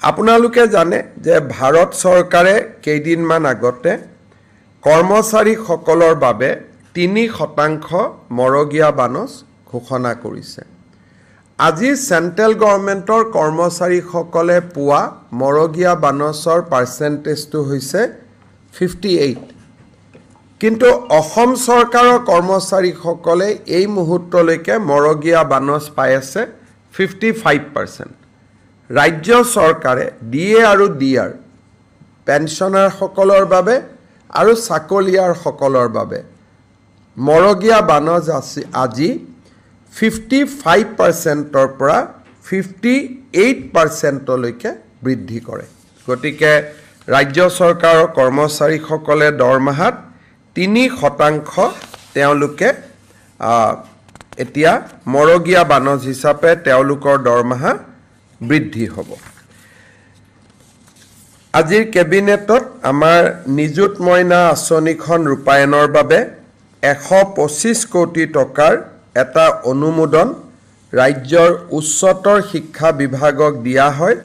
আপোনালোকে জানে যে ভাৰত চৰকাৰে কেইদিনমান আগতে কৰ্মচাৰীসকলৰ বাবে 3% মৰগীয়া বানচ ঘোষণা কৰিছে। আজি চেন্ট্ৰেল গভৰ্ণমেণ্টৰ কৰ্মচাৰীসকলে পোৱা মৰগীয়া বানচৰ পাৰ্চেণ্টেজটো হৈছে 58। কিন্তু অসম চৰকাৰৰ কৰ্মচাৰীসকলে এই মুহূৰ্তলৈকে মৰগীয়া বানচ পাই আছে 55%। ৰাজ্য চৰকাৰে ডিএ আৰু ডিআৰ পেঞ্চনাৰসকলৰ বাবে আৰু চাকৰিয়াৰসকলৰ বাবে মৰগীয়া বানচ আজি 55%ৰ পৰা 58%লৈকে বৃদ্ধি কৰে। গতিকে ৰাজ্য চৰকাৰৰ কৰ্মচাৰীসকলে দৰমহাত 3% তেওঁলোকে এতিয়া মৰগীয়া বানচ হিচাপে তেওঁলোকৰ দৰমহা বৃদ্ধি হ'ব। আজিৰ কেবিনেটত আমাৰ নিযুত মইনা আঁচনিখন ৰূপায়ণৰ বাবে 125 কোটি টকাৰ এটা অনুমোদন ৰাজ্যৰ উচ্চতৰ শিক্ষা বিভাগক দিয়া হয়।